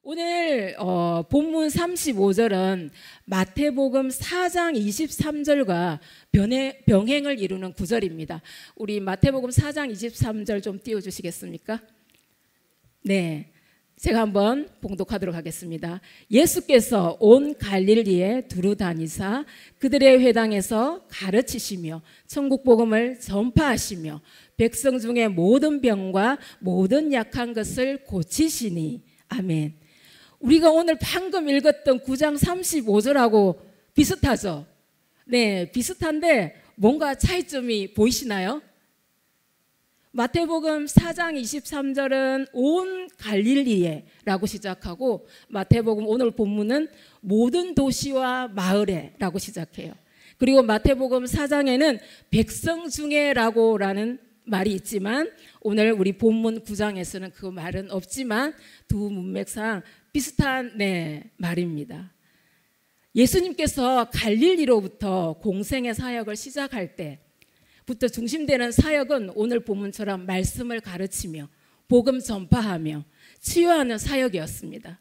오늘 본문 35절은 마태복음 4장 23절과 병행을 이루는 구절입니다. 우리 마태복음 4장 23절 좀 띄워주시겠습니까? 네, 제가 한번 봉독하도록 하겠습니다. 예수께서 온 갈릴리에 두루 다니사 그들의 회당에서 가르치시며 천국 복음을 전파하시며 백성 중에 모든 병과 모든 약한 것을 고치시니. 아멘. 우리가 오늘 방금 읽었던 9장 35절하고 비슷하죠? 네, 비슷한데 뭔가 차이점이 보이시나요? 마태복음 4장 23절은 온 갈릴리에 라고 시작하고 마태복음 오늘 본문은 모든 도시와 마을에 라고 시작해요. 그리고 마태복음 4장에는 백성 중에 라는 말이 있지만 오늘 우리 본문 9장에서는 그 말은 없지만 두 문맥상 비슷한 말입니다. 예수님께서 갈릴리로부터 공생의 사역을 시작할 때부터 중심되는 사역은 오늘 본문처럼 말씀을 가르치며 복음 전파하며 치유하는 사역이었습니다.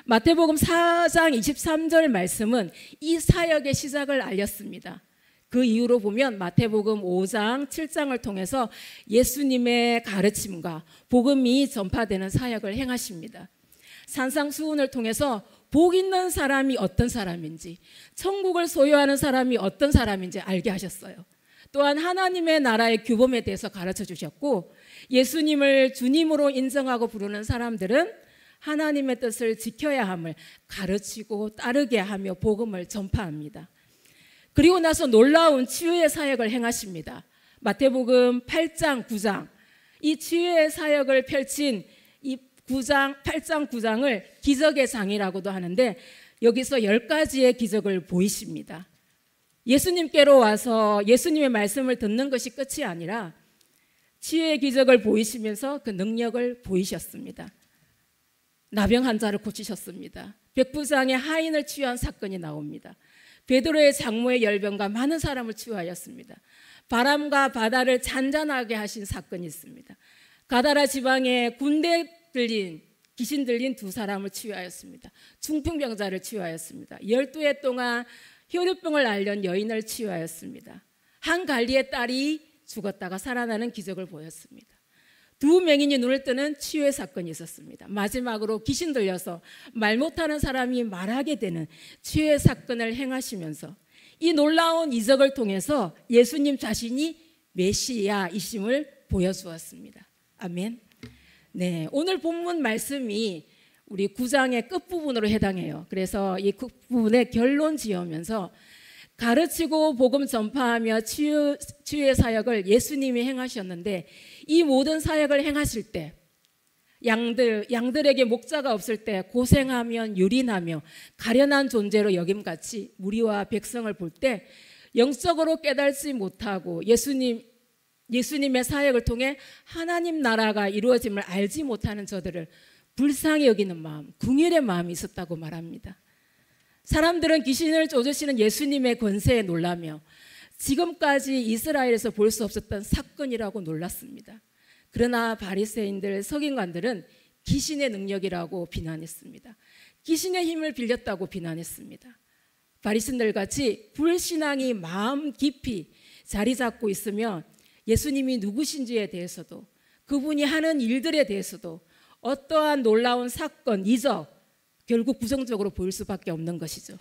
마태복음 4장 23절 말씀은 이 사역의 시작을 알렸습니다. 그 이후로 보면 마태복음 5장, 7장을 통해서 예수님의 가르침과 복음이 전파되는 사역을 행하십니다. 산상수훈을 통해서 복 있는 사람이 어떤 사람인지, 천국을 소유하는 사람이 어떤 사람인지 알게 하셨어요. 또한 하나님의 나라의 규범에 대해서 가르쳐 주셨고, 예수님을 주님으로 인정하고 부르는 사람들은 하나님의 뜻을 지켜야 함을 가르치고 따르게 하며 복음을 전파합니다. 그리고 나서 놀라운 치유의 사역을 행하십니다. 마태복음 8장, 9장, 이 치유의 사역을 펼친 이 9장, 8장, 9장을 기적의 장이라고도 하는데 여기서 10가지의 기적을 보이십니다. 예수님께로 와서 예수님의 말씀을 듣는 것이 끝이 아니라 치유의 기적을 보이시면서 그 능력을 보이셨습니다. 나병 환자를 고치셨습니다. 백부장의 하인을 치유한 사건이 나옵니다. 베드로의 장모의 열병과 많은 사람을 치유하였습니다. 바람과 바다를 잔잔하게 하신 사건이 있습니다. 가다라 지방에 군대 들린 귀신 들린 두 사람을 치유하였습니다. 중풍병자를 치유하였습니다. 12해 동안 혈우병을 앓는 여인을 치유하였습니다. 한 관리의 딸이 죽었다가 살아나는 기적을 보였습니다. 두 맹인이 눈을 뜨는 치유의 사건이 있었습니다. 마지막으로 귀신 들려서 말 못하는 사람이 말하게 되는 치유의 사건을 행하시면서 이 놀라운 이적을 통해서 예수님 자신이 메시아이심을 보여주었습니다. 아멘. 네, 오늘 본문 말씀이 우리 9장의 끝부분으로 해당해요. 그래서 이 끝부분에 결론 지으면서 가르치고 복음 전파하며 치유의 사역을 예수님이 행하셨는데 이 모든 사역을 행하실 때 양들에게 목자가 없을 때 고생하며 유린하며 가련한 존재로 여김같이 무리와 백성을 볼 때 영적으로 깨달지 못하고 예수님의 사역을 통해 하나님 나라가 이루어짐을 알지 못하는 저들을 불쌍히 여기는 마음, 긍휼의 마음이 있었다고 말합니다. 사람들은 귀신을 쫓으시는 예수님의 권세에 놀라며 지금까지 이스라엘에서 볼 수 없었던 사건이라고 놀랐습니다. 그러나 바리새인들, 서기관들은 귀신의 능력이라고 비난했습니다. 귀신의 힘을 빌렸다고 비난했습니다. 바리새인들 같이 불신앙이 마음 깊이 자리 잡고 있으면 예수님이 누구신지에 대해서도 그분이 하는 일들에 대해서도 어떠한 놀라운 사건, 이적 결국 부정적으로 보일 수밖에 없는 것이죠.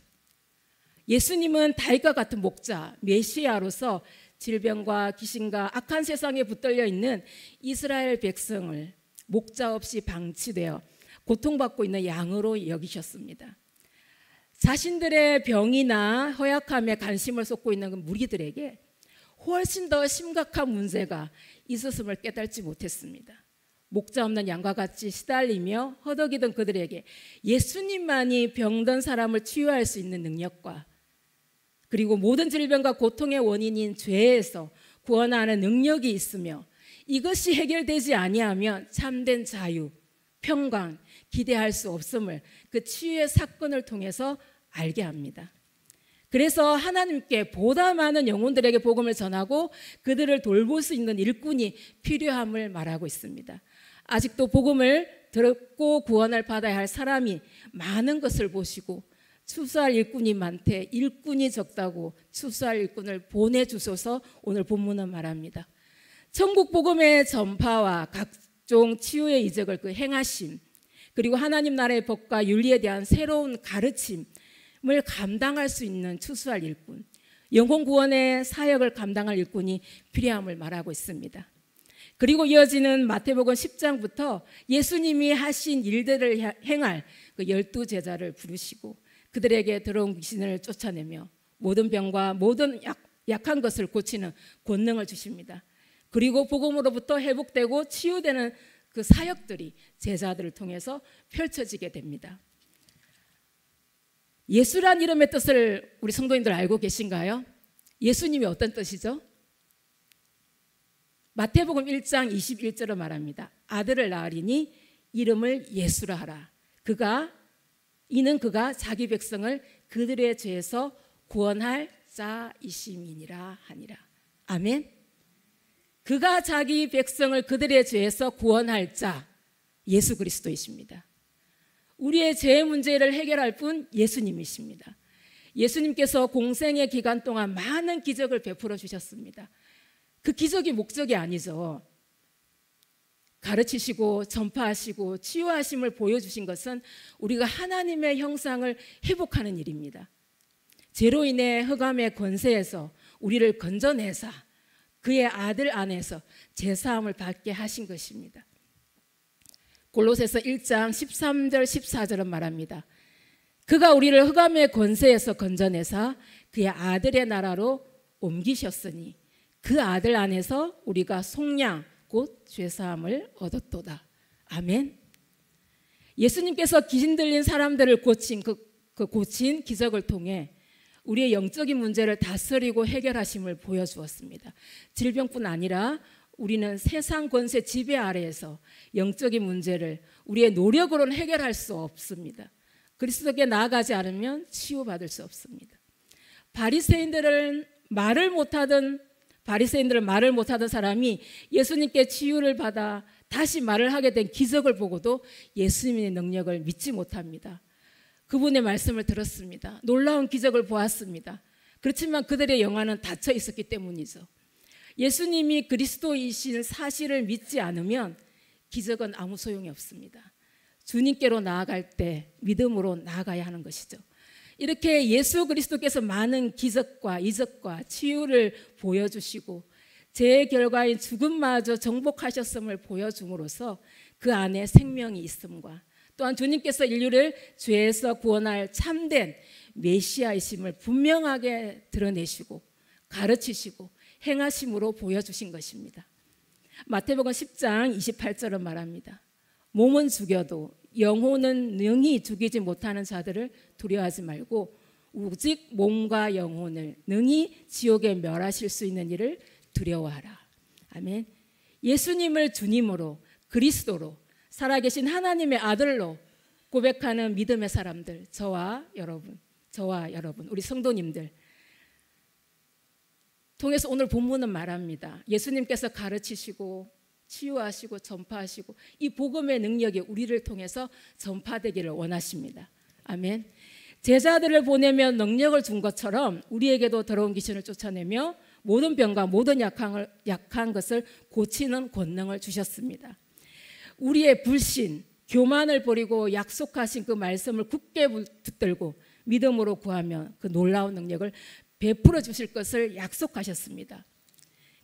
예수님은 다윗과 같은 목자, 메시아로서 질병과 귀신과 악한 세상에 붙들려 있는 이스라엘 백성을 목자 없이 방치되어 고통받고 있는 양으로 여기셨습니다. 자신들의 병이나 허약함에 관심을 쏟고 있는 무리들에게 훨씬 더 심각한 문제가 있었음을 깨닫지 못했습니다. 목자 없는 양과 같이 시달리며 허덕이던 그들에게 예수님만이 병든 사람을 치유할 수 있는 능력과 그리고 모든 질병과 고통의 원인인 죄에서 구원하는 능력이 있으며 이것이 해결되지 아니하면 참된 자유, 평강, 기대할 수 없음을 그 치유의 사건을 통해서 알게 합니다. 그래서 하나님께 보다 많은 영혼들에게 복음을 전하고 그들을 돌볼 수 있는 일꾼이 필요함을 말하고 있습니다. 아직도 복음을 듣고 구원을 받아야 할 사람이 많은 것을 보시고 추수할 일꾼이 많되 일꾼이 적다고 추수할 일꾼을 보내주소서 오늘 본문은 말합니다. 천국 복음의 전파와 각종 치유의 이적을 그 행하심, 그리고 하나님 나라의 법과 윤리에 대한 새로운 가르침을 감당할 수 있는 추수할 일꾼, 영혼 구원의 사역을 감당할 일꾼이 필요함을 말하고 있습니다. 그리고 이어지는 마태복음 10장부터 예수님이 하신 일들을 행할 그 12제자를 부르시고 그들에게 들어온 귀신을 쫓아내며 모든 병과 모든 약한 것을 고치는 권능을 주십니다. 그리고 복음으로부터 회복되고 치유되는 그 사역들이 제자들을 통해서 펼쳐지게 됩니다. 예수란 이름의 뜻을 우리 성도님들 알고 계신가요? 예수님이 어떤 뜻이죠? 마태복음 1장 21절을 말합니다. 아들을 낳으리니 이름을 예수라 하라. 이는 그가 자기 백성을 그들의 죄에서 구원할 자이심이니라 하니라. 아멘. 그가 자기 백성을 그들의 죄에서 구원할 자, 예수 그리스도이십니다. 우리의 죄 문제를 해결할 분 예수님이십니다. 예수님께서 공생의 기간 동안 많은 기적을 베풀어 주셨습니다. 그 기적이 목적이 아니죠. 가르치시고 전파하시고 치유하심을 보여주신 것은 우리가 하나님의 형상을 회복하는 일입니다. 죄로 인해 흑암의 권세에서 우리를 건져내사 그의 아들 안에서 제사함을 받게 하신 것입니다. 골로새서 1장 13절 14절은 말합니다. 그가 우리를 흑암의 권세에서 건져내사 그의 아들의 나라로 옮기셨으니 그 아들 안에서 우리가 속량 곧 죄사함을 얻었도다. 아멘. 예수님께서 귀신 들린 사람들을 고친 고친 기적을 통해 우리의 영적인 문제를 다스리고 해결하심을 보여주었습니다. 질병뿐 아니라 우리는 세상 권세 지배 아래에서 영적인 문제를 우리의 노력으로는 해결할 수 없습니다. 그리스도께 나아가지 않으면 치유받을 수 없습니다. 바리새인들을 말을 못하던 사람이 예수님께 치유를 받아 다시 말을 하게 된 기적을 보고도 예수님의 능력을 믿지 못합니다. 그분의 말씀을 들었습니다. 놀라운 기적을 보았습니다. 그렇지만 그들의 영안은 닫혀 있었기 때문이죠. 예수님이 그리스도이신 사실을 믿지 않으면 기적은 아무 소용이 없습니다. 주님께로 나아갈 때 믿음으로 나아가야 하는 것이죠. 이렇게 예수 그리스도께서 많은 기적과 이적과 치유를 보여주시고 죄의 결과인 죽음마저 정복하셨음을 보여줌으로써 그 안에 생명이 있음과 또한 주님께서 인류를 죄에서 구원할 참된 메시아이심을 분명하게 드러내시고 가르치시고 행하심으로 보여주신 것입니다. 마태복음 10장 28절은 말합니다. 몸은 죽여도 영혼은 능히 죽이지 못하는 자들을 두려워하지 말고 오직 몸과 영혼을 능히 지옥에 멸하실 수 있는 일을 두려워하라. 아멘. 예수님을 주님으로 그리스도로 살아계신 하나님의 아들로 고백하는 믿음의 사람들, 저와 여러분 우리 성도님들 통해서 오늘 본문은 말합니다. 예수님께서 가르치시고 치유하시고 전파하시고 이 복음의 능력이 우리를 통해서 전파되기를 원하십니다. 아멘. 제자들을 보내며 능력을 준 것처럼 우리에게도 더러운 귀신을 쫓아내며 모든 병과 모든 약한 것을 고치는 권능을 주셨습니다. 우리의 불신, 교만을 버리고 약속하신 그 말씀을 굳게 붙들고 믿음으로 구하면 그 놀라운 능력을 베풀어 주실 것을 약속하셨습니다.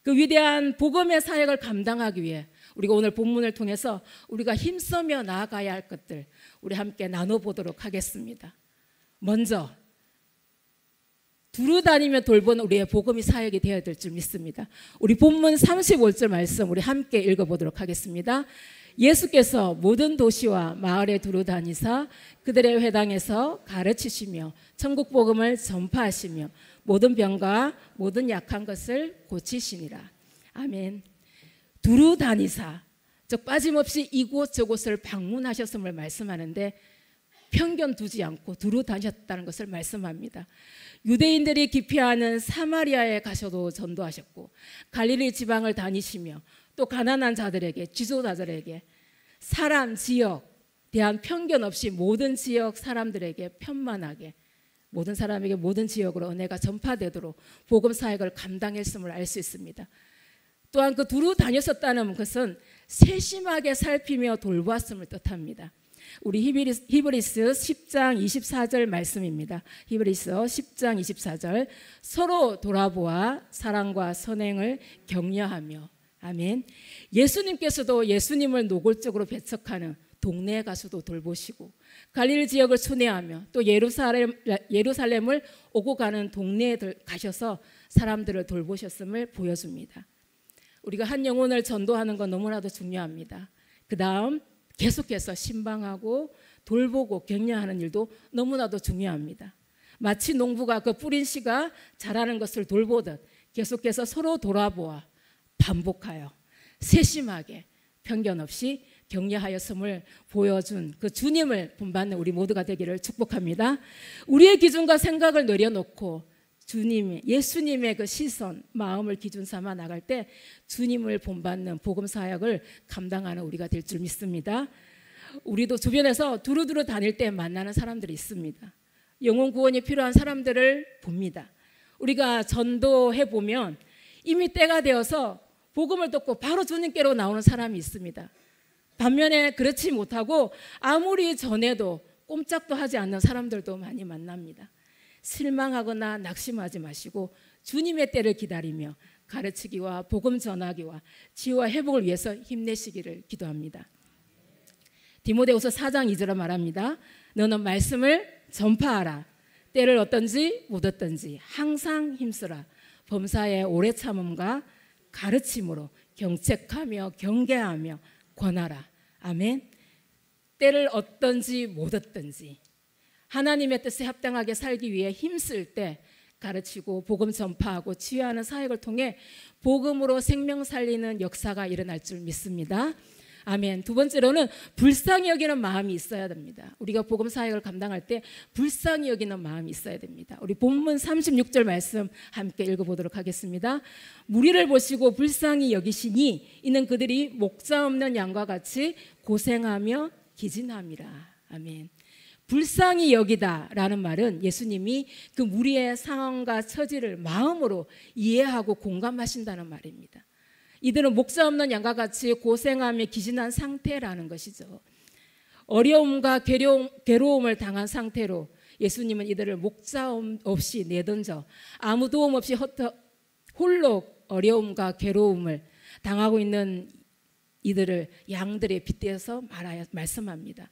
그 위대한 복음의 사역을 감당하기 위해 우리가 오늘 본문을 통해서 우리가 힘쓰며 나아가야 할 것들 우리 함께 나눠보도록 하겠습니다. 먼저 두루다니며 돌보는 우리의 복음이 사역이 되어야 될 줄 믿습니다. 우리 본문 35절 말씀 우리 함께 읽어보도록 하겠습니다. 예수께서 모든 도시와 마을에 두루다니사 그들의 회당에서 가르치시며 천국 복음을 전파하시며 모든 병과 모든 약한 것을 고치시니라. 아멘. 두루다니사, 즉 빠짐없이 이곳 저곳을 방문하셨음을 말씀하는데 편견 두지 않고 두루다니셨다는 것을 말씀합니다. 유대인들이 기피하는 사마리아에 가셔도 전도하셨고 갈릴리 지방을 다니시며 또 가난한 자들에게 지도자들에게 사람, 지역, 대한 편견 없이 모든 지역 사람들에게 편만하게 모든 사람에게 모든 지역으로 은혜가 전파되도록 복음 사역을 감당했음을 알 수 있습니다. 또한 그 두루 다녔었다는 것은 세심하게 살피며 돌보았음을 뜻합니다. 우리 히브리서 10장 24절 말씀입니다. 히브리서 10장 24절 서로 돌아보아 사랑과 선행을 격려하며 아멘. 예수님께서도 예수님을 노골적으로 배척하는 동네 가수도 돌보시고 갈릴리 지역을 순회하며 또 예루살렘을 오고 가는 동네에 가셔서 사람들을 돌보셨음을 보여줍니다. 우리가 한 영혼을 전도하는 건 너무나도 중요합니다. 그 다음 계속해서 신방하고 돌보고 격려하는 일도 너무나도 중요합니다. 마치 농부가 그 뿌린 씨가 자라는 것을 돌보듯 계속해서 서로 돌아보아 반복하여 세심하게 편견 없이 격려하였음을 보여준 그 주님을 본받는 우리 모두가 되기를 축복합니다. 우리의 기준과 생각을 내려놓고 예수님의 그 시선, 마음을 기준 삼아 나갈 때 주님을 본받는 복음 사역을 감당하는 우리가 될 줄 믿습니다. 우리도 주변에서 두루두루 다닐 때 만나는 사람들이 있습니다. 영혼 구원이 필요한 사람들을 봅니다. 우리가 전도해 보면 이미 때가 되어서 복음을 듣고 바로 주님께로 나오는 사람이 있습니다. 반면에 그렇지 못하고 아무리 전해도 꼼짝도 하지 않는 사람들도 많이 만납니다. 실망하거나 낙심하지 마시고 주님의 때를 기다리며 가르치기와 복음 전하기와 치유와 회복을 위해서 힘내시기를 기도합니다. 디모데후서 4장 2절에 말합니다. 너는 말씀을 전파하라. 때를 얻든지 못 얻든지 항상 힘쓰라. 범사에 오래 참음과 가르침으로 경책하며 경계하며 권하라. 아멘. 때를 얻든지 못 얻든지 하나님의 뜻에 합당하게 살기 위해 힘쓸 때 가르치고 복음 전파하고 치유하는 사역을 통해 복음으로 생명 살리는 역사가 일어날 줄 믿습니다. 아멘. 두 번째로는 불쌍히 여기는 마음이 있어야 됩니다. 우리가 복음 사역을 감당할 때 불쌍히 여기는 마음이 있어야 됩니다. 우리 본문 36절 말씀 함께 읽어보도록 하겠습니다. 무리를 보시고 불쌍히 여기시니 이는 그들이 목자 없는 양과 같이 고생하며 기진함이라. 아멘. 불쌍히 여기다라는 말은 예수님이 그 무리의 상황과 처지를 마음으로 이해하고 공감하신다는 말입니다. 이들은 목자 없는 양과 같이 고생하며 기진한 상태라는 것이죠. 어려움과 괴로움을 당한 상태로 예수님은 이들을 목자 없이 내던져 아무 도움 없이 홀로 어려움과 괴로움을 당하고 있는 이들을 양들에 빗대어서 말씀합니다.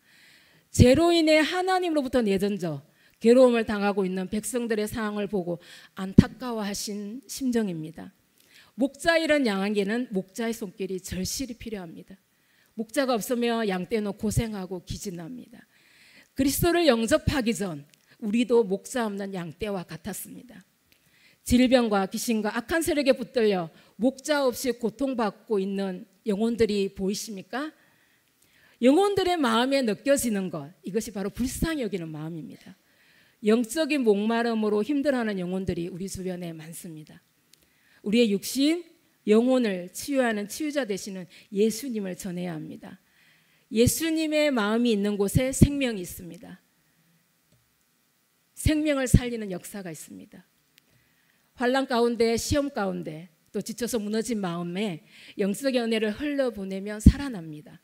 죄로 인해 하나님으로부터 내던져 괴로움을 당하고 있는 백성들의 상황을 보고 안타까워하신 심정입니다. 목자 잃은 양에게는 목자의 손길이 절실히 필요합니다. 목자가 없으면 양떼는 고생하고 기진합니다. 그리스도를 영접하기 전 우리도 목자 없는 양떼와 같았습니다. 질병과 귀신과 악한 세력에 붙들려 목자 없이 고통받고 있는 영혼들이 보이십니까? 영혼들의 마음에 느껴지는 것, 이것이 바로 불쌍히 여기는 마음입니다. 영적인 목마름으로 힘들어하는 영혼들이 우리 주변에 많습니다. 우리의 육신, 영혼을 치유하는 치유자 되시는 예수님을 전해야 합니다. 예수님의 마음이 있는 곳에 생명이 있습니다. 생명을 살리는 역사가 있습니다. 환난 가운데, 시험 가운데 또 지쳐서 무너진 마음에 영적인 은혜를 흘려보내면 살아납니다.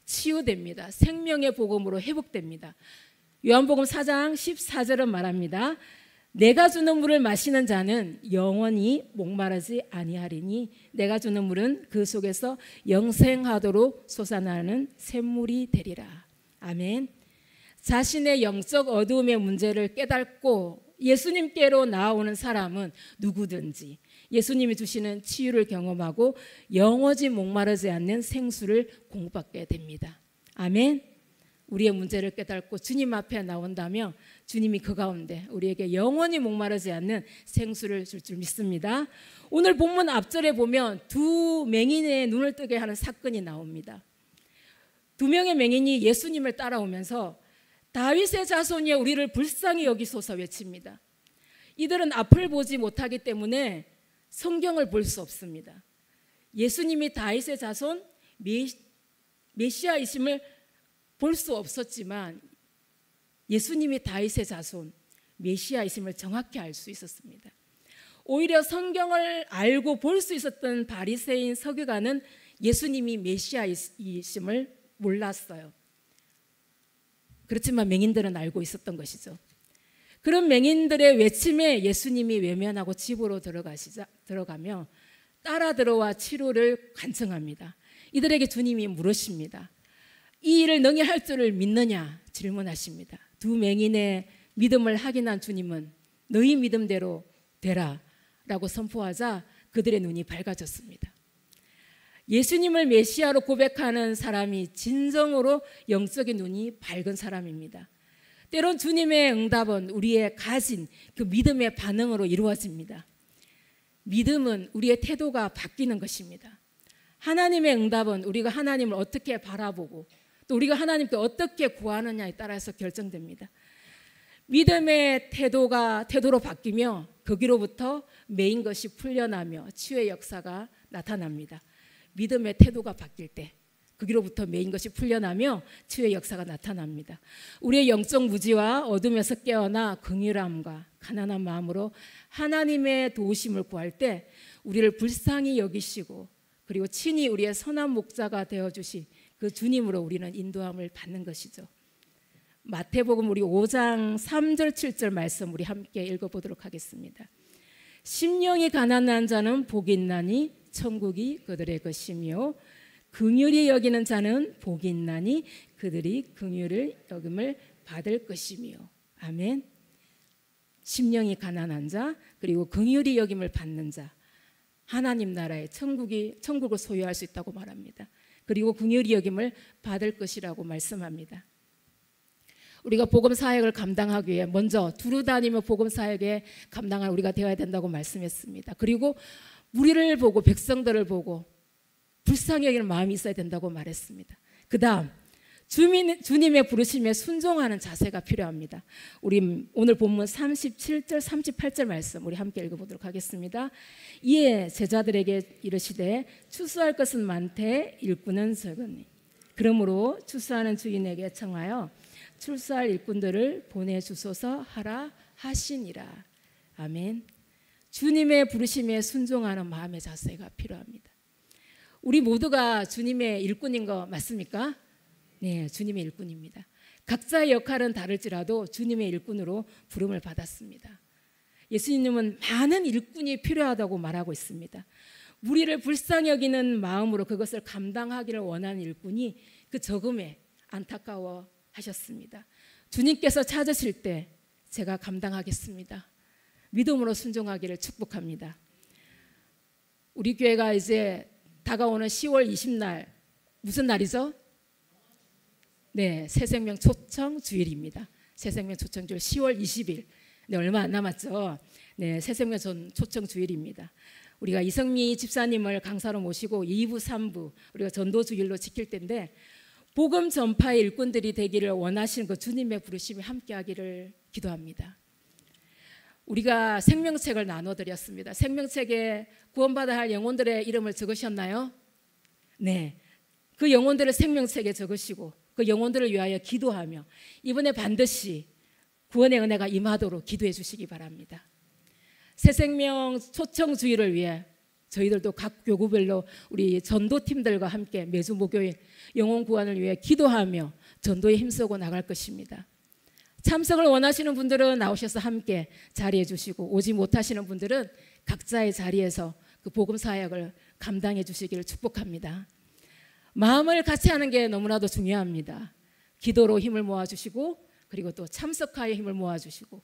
치유됩니다. 생명의 복음으로 회복됩니다. 요한복음 4장 14절은 말합니다. 내가 주는 물을 마시는 자는 영원히 목마르지 아니하리니 내가 주는 물은 그 속에서 영생하도록 솟아나는 샘물이 되리라. 아멘. 자신의 영적 어두움의 문제를 깨닫고 예수님께로 나아오는 사람은 누구든지 예수님이 주시는 치유를 경험하고 영원히 목마르지 않는 생수를 공급받게 됩니다. 아멘. 우리의 문제를 깨닫고 주님 앞에 나온다면 주님이 그 가운데 우리에게 영원히 목마르지 않는 생수를 줄 줄 믿습니다. 오늘 본문 앞절에 보면 두 맹인의 눈을 뜨게 하는 사건이 나옵니다. 두 명의 맹인이 예수님을 따라오면서 다윗의 자손이여 우리를 불쌍히 여기소서 외칩니다. 이들은 앞을 보지 못하기 때문에 성경을 볼 수 없습니다. 예수님이 다윗의 자손 메시아이심을 볼 수 없었지만 예수님이 다윗의 자손 메시아이심을 정확히 알 수 있었습니다. 오히려 성경을 알고 볼 수 있었던 바리새인 서기관은 예수님이 메시아이심을 몰랐어요. 그렇지만 맹인들은 알고 있었던 것이죠. 그런 맹인들의 외침에 예수님이 외면하고 집으로 들어가며 따라 들어와 치료를 간청합니다. 이들에게 주님이 물으십니다. 이 일을 능히 할 줄을 믿느냐 질문하십니다. 두 맹인의 믿음을 확인한 주님은 너희 믿음대로 되라 라고 선포하자 그들의 눈이 밝아졌습니다. 예수님을 메시아로 고백하는 사람이 진정으로 영적인 눈이 밝은 사람입니다. 때론 주님의 응답은 우리의 가진 그 믿음의 반응으로 이루어집니다. 믿음은 우리의 태도가 바뀌는 것입니다. 하나님의 응답은 우리가 하나님을 어떻게 바라보고 또 우리가 하나님께 어떻게 구하느냐에 따라서 결정됩니다. 믿음의 태도로 바뀌며 거기로부터 매인 것이 풀려나며 치유의 역사가 나타납니다. 믿음의 태도가 바뀔 때 거기로부터 매인 것이 풀려나며 치유의 역사가 나타납니다. 우리의 영적 무지와 어둠에서 깨어나 긍휼함과 가난한 마음으로 하나님의 도우심을 구할 때 우리를 불쌍히 여기시고 그리고 친히 우리의 선한 목자가 되어주시 그 주님으로 우리는 인도함을 받는 것이죠. 마태복음 우리 5장 3절 7절 말씀 우리 함께 읽어보도록 하겠습니다. 심령이 가난한 자는 복이 있나니 천국이 그들의 것이며 긍휼히 여기는 자는 복이 있나니 그들이 긍휼을 여김을 받을 것이며. 아멘. 심령이 가난한 자 그리고 긍휼히 여김을 받는 자 하나님 나라의 천국을 소유할 수 있다고 말합니다. 그리고 긍휼히 여김을 받을 것이라고 말씀합니다. 우리가 복음 사역을 감당하기 위해 먼저 두루 다니며 복음 사역에 감당할 우리가 되어야 된다고 말씀했습니다. 그리고 무리를 보고 백성들을 보고 불쌍히 여기는 마음이 있어야 된다고 말했습니다. 그 다음 주님의 부르심에 순종하는 자세가 필요합니다. 우리 오늘 본문 37절 38절 말씀 우리 함께 읽어보도록 하겠습니다. 이에 제자들에게 이르시되 추수할 것은 많되 일꾼은 적으니 그러므로 추수하는 주인에게 청하여 출수할 일꾼들을 보내주소서 하라 하시니라. 아멘. 주님의 부르심에 순종하는 마음의 자세가 필요합니다. 우리 모두가 주님의 일꾼인 거 맞습니까? 네, 주님의 일꾼입니다. 각자의 역할은 다를지라도 주님의 일꾼으로 부름을 받았습니다. 예수님은 많은 일꾼이 필요하다고 말하고 있습니다. 우리를 불쌍히 여기는 마음으로 그것을 감당하기를 원하는 일꾼이 그 적음에 안타까워 하셨습니다. 주님께서 찾으실 때 제가 감당하겠습니다. 믿음으로 순종하기를 축복합니다. 우리 교회가 이제 다가오는 10월 20날 무슨 날이죠? 네, 새생명 초청 주일입니다. 새생명 초청 주일 10월 20일. 네, 얼마 안 남았죠. 네, 새생명 초청 주일입니다. 우리가 이성미 집사님을 강사로 모시고 2부, 3부 우리가 전도 주일로 지킬 텐데 복음 전파의 일꾼들이 되기를 원하시는 그 주님의 부르심이 함께하기를 기도합니다. 우리가 생명책을 나눠드렸습니다. 생명책에 구원받아야 할 영혼들의 이름을 적으셨나요? 네, 그 영혼들을 생명책에 적으시고 그 영혼들을 위하여 기도하며 이번에 반드시 구원의 은혜가 임하도록 기도해 주시기 바랍니다. 새생명 초청주의를 위해 저희들도 각 교구별로 우리 전도팀들과 함께 매주 목요일 영혼 구원을 위해 기도하며 전도에 힘쓰고 나갈 것입니다. 참석을 원하시는 분들은 나오셔서 함께 자리해 주시고 오지 못하시는 분들은 각자의 자리에서 그 복음 사역을 감당해 주시기를 축복합니다. 마음을 같이 하는 게 너무나도 중요합니다. 기도로 힘을 모아주시고 그리고 또 참석하여 힘을 모아주시고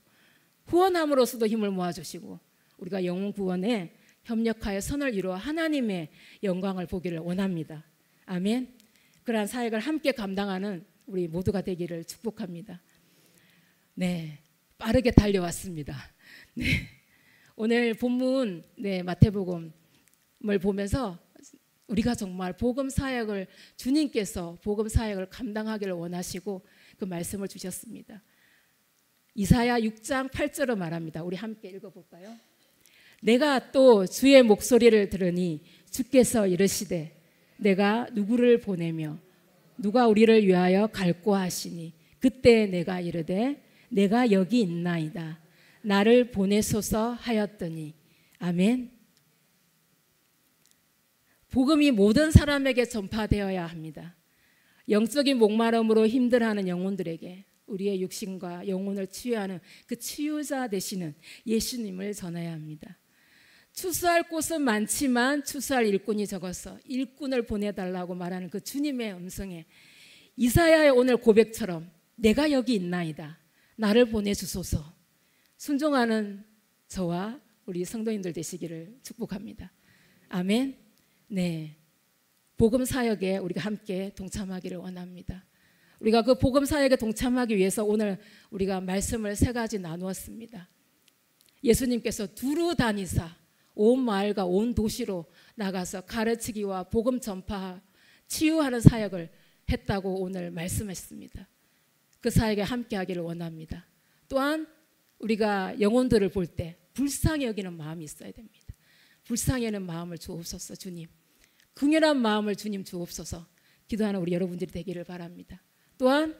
후원함으로써도 힘을 모아주시고 우리가 영혼 구원에 협력하여 선을 이루어 하나님의 영광을 보기를 원합니다. 아멘. 그러한 사역을 함께 감당하는 우리 모두가 되기를 축복합니다. 네, 빠르게 달려왔습니다. 네, 오늘 본문 마태복음을 보면서 우리가 정말 복음 사역을 주님께서 복음 사역을 감당하기를 원하시고 그 말씀을 주셨습니다. 이사야 6장 8절로 말합니다. 우리 함께 읽어볼까요? 내가 또 주의 목소리를 들으니 주께서 이르시되 내가 누구를 보내며 누가 우리를 위하여 갈고 하시니 그때 내가 이르되 내가 여기 있나이다. 나를 보내소서 하였더니. 아멘. 복음이 모든 사람에게 전파되어야 합니다. 영적인 목마름으로 힘들어하는 영혼들에게 우리의 육신과 영혼을 치유하는 그 치유자 되시는 예수님을 전해야 합니다. 추수할 곳은 많지만 추수할 일꾼이 적어서 일꾼을 보내달라고 말하는 그 주님의 음성에 이사야의 오늘 고백처럼 내가 여기 있나이다. 나를 보내주소서. 순종하는 저와 우리 성도님들 되시기를 축복합니다. 아멘. 네, 복음 사역에 우리가 함께 동참하기를 원합니다. 우리가 그 복음 사역에 동참하기 위해서 오늘 우리가 말씀을 3가지 나누었습니다. 예수님께서 두루 다니사 온 마을과 온 도시로 나가서 가르치기와 복음 전파, 치유하는 사역을 했다고 오늘 말씀했습니다. 그 사역에 함께 하기를 원합니다. 또한 우리가 영혼들을 볼 때 불쌍히 여기는 마음이 있어야 됩니다. 불쌍히 여기는 마음을 주옵소서. 주님, 긍휼한 마음을 주님 주옵소서. 기도하는 우리 여러분들이 되기를 바랍니다. 또한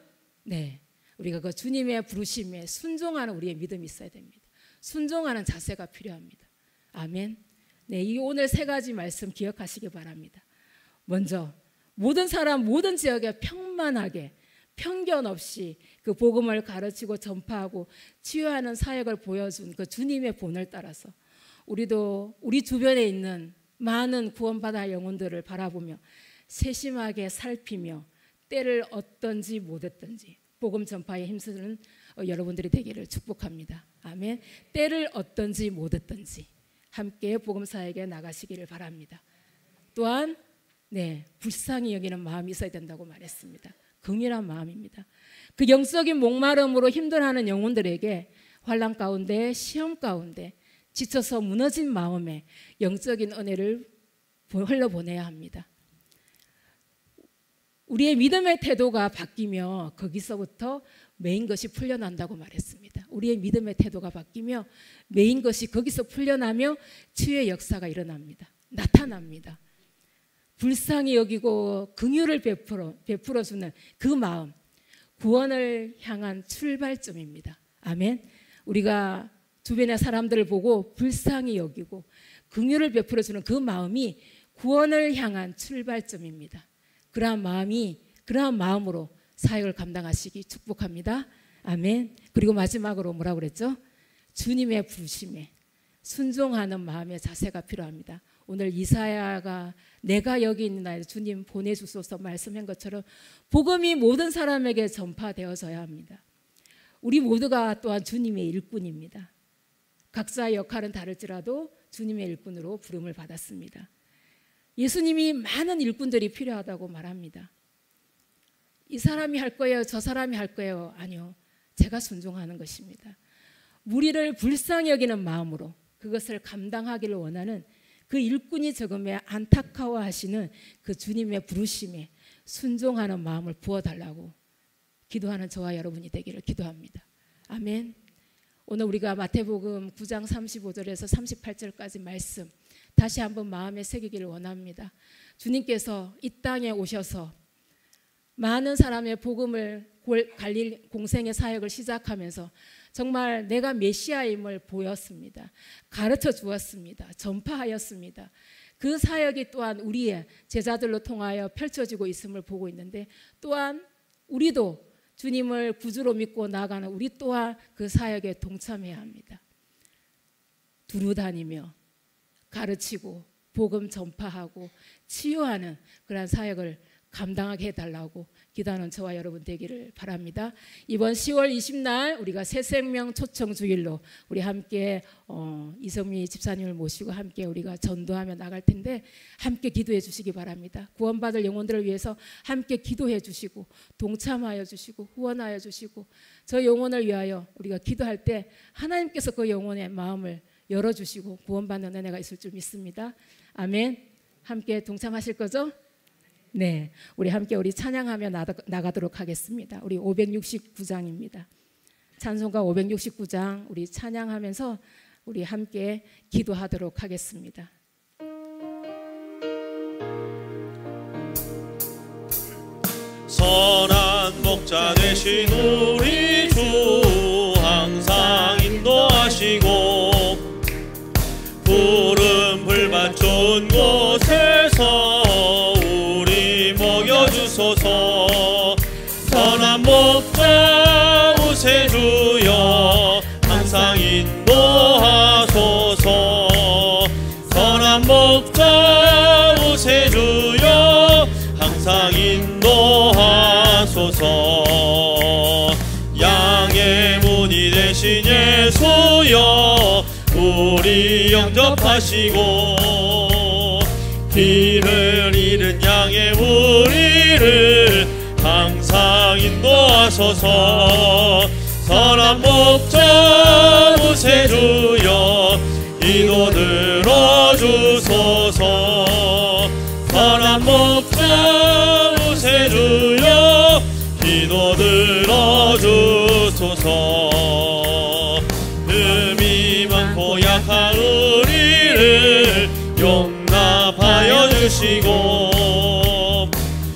우리가 그 주님의 부르심에 순종하는 우리의 믿음이 있어야 됩니다. 순종하는 자세가 필요합니다. 아멘. 이 오늘 3가지 말씀 기억하시기 바랍니다. 먼저 모든 사람 모든 지역에 평만하게 편견 없이 그 복음을 가르치고 전파하고 치유하는 사역을 보여준 그 주님의 본을 따라서 우리도 우리 주변에 있는 많은 구원받아 영혼들을 바라보며 세심하게 살피며 때를 얻든지 못했든지 복음 전파에 힘쓰는 여러분들이 되기를 축복합니다. 아멘. 때를 얻든지 못했든지 함께 복음 사역에 나가시기를 바랍니다. 또한 불쌍히 여기는 마음이 있어야 된다고 말했습니다. 긍휼한 마음입니다. 그 영적인 목마름으로 힘들어하는 영혼들에게 환난 가운데 시험 가운데 지쳐서 무너진 마음에 영적인 은혜를 흘려보내야 합니다. 우리의 믿음의 태도가 바뀌며 거기서부터 메인 것이 풀려난다고 말했습니다. 우리의 믿음의 태도가 바뀌며 메인 것이 거기서 풀려나며 치유의 역사가 일어납니다. 나타납니다. 불쌍히 여기고 긍휼을 베풀어주는 그 마음, 구원을 향한 출발점입니다. 아멘. 우리가 주변의 사람들을 보고 불쌍히 여기고 긍휼을 베풀어주는 그 마음이 구원을 향한 출발점입니다. 그러한 마음으로 사역을 감당하시기 축복합니다. 아멘. 그리고 마지막으로 뭐라고 그랬죠? 주님의 부르심에 순종하는 마음의 자세가 필요합니다. 오늘 이사야가 내가 여기 있는 날 주님 보내주소서 말씀한 것처럼 복음이 모든 사람에게 전파되어져야 합니다. 우리 모두가 또한 주님의 일꾼입니다. 각자의 역할은 다를지라도 주님의 일꾼으로 부름을 받았습니다. 예수님이 많은 일꾼들이 필요하다고 말합니다. 이 사람이 할 거예요, 저 사람이 할 거예요. 아니요, 제가 순종하는 것입니다. 무리를 불쌍히 여기는 마음으로 그것을 감당하기를 원하는 그 일꾼이 적음에 안타까워하시는 그 주님의 부르심에 순종하는 마음을 부어달라고 기도하는 저와 여러분이 되기를 기도합니다. 아멘. 오늘 우리가 마태복음 9장 35절에서 38절까지 말씀 다시 한번 마음에 새기기를 원합니다. 주님께서 이 땅에 오셔서 많은 사람의 복음을 갈릴 공생의 사역을 시작하면서 정말 내가 메시아임을 보였습니다. 가르쳐 주었습니다. 전파하였습니다. 그 사역이 또한 우리의 제자들로 통하여 펼쳐지고 있음을 보고 있는데 또한 우리도 주님을 구주로 믿고 나아가는 우리 또한 그 사역에 동참해야 합니다. 두루 다니며 가르치고 복음 전파하고 치유하는 그런 사역을 감당하게 해달라고 기도하는 저와 여러분 되기를 바랍니다. 이번 10월 20날 우리가 새생명 초청주일로 우리 함께 이성미 집사님을 모시고 함께 우리가 전도하며 나갈 텐데 함께 기도해 주시기 바랍니다. 구원받을 영혼들을 위해서 함께 기도해 주시고 동참하여 주시고 후원하여 주시고 저 영혼을 위하여 우리가 기도할 때 하나님께서 그 영혼의 마음을 열어주시고 구원받는 은혜가 있을 줄 믿습니다. 아멘. 함께 동참하실 거죠? 네, 우리 함께 우리 찬양하며 나가도록 하겠습니다. 우리 569장입니다. 찬송가 569장 우리 찬양하면서 우리 함께 기도하도록 하겠습니다. 목자 되신 우리 주 항상 인도하시고 푸른 불밭 좋은 곳에서 우리 먹여주소서. 선한 목자 구세주여 항상 인도하소서. 선한 목자 구세주여 항상 인도하소서. 양의 문이 되신 예수여 우리 영접하시고 길을 잃은 양의 우리를 항상 인도하소서. 선한 목자 구세주여 기도 들어주소서. 선한 목자 구세주여 기도 들어주소서. 흠이 많고 약한 우리를 용납하여 주시고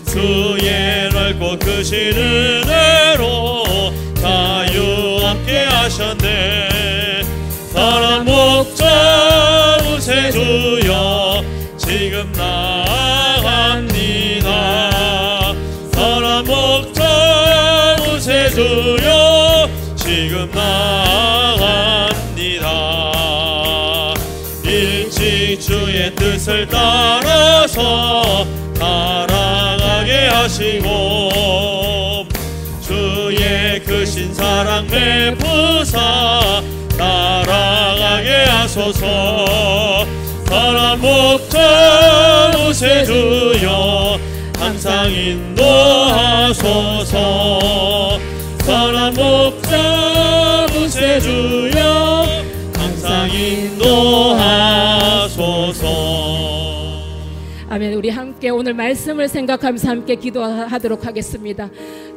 주의 넓고 크신 은혜로 자유 함께 하셨네. 선한 목자 구세주여 지금 나아갑니다. 선한 목자 구세주여 지금 나아갑니다. 일찍 주의 뜻을 따라서 살아가게 하시고 주의 크신 사랑 베푸사 따라가게 하소서. 선한 목자 구세주여 항상 인도하소서. 선한 목자 구세주여 항상 인도하소서. 아멘. 우리 함께 오늘 말씀을 생각하면서 함께 기도하도록 하겠습니다.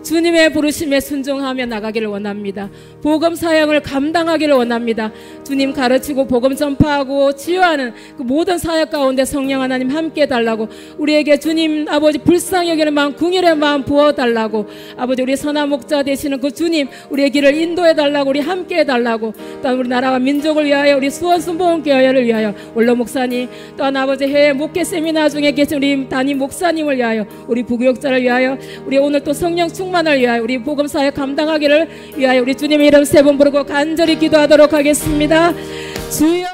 주님의 부르심에 순종하며 나가기를 원합니다. 복음 사역을 감당하기를 원합니다. 주님 가르치고 복음 전파하고 치유하는 그 모든 사역 가운데 성령 하나님 함께 해달라고, 우리에게 주님 아버지 불쌍히 여기는 마음, 긍휼의 마음 부어달라고, 아버지 우리 선한 목자 되시는 그 주님 우리의 길을 인도해달라고, 우리 함께 해달라고, 또한 우리 나라와 민족을 위하여, 우리 수원순복음교회를 위하여, 원로 목사님, 또한 아버지 해외 목회 세미나 중에 계신 우리 담임 목사님을 위하여, 우리 부교육자를 위하여, 우리 오늘 또 성령 충만을 위하여, 우리 복음 사역 감당하기를 위하여 우리 주님의 이름 세 번 부르고 간절히 기도하도록 하겠습니다. 주여.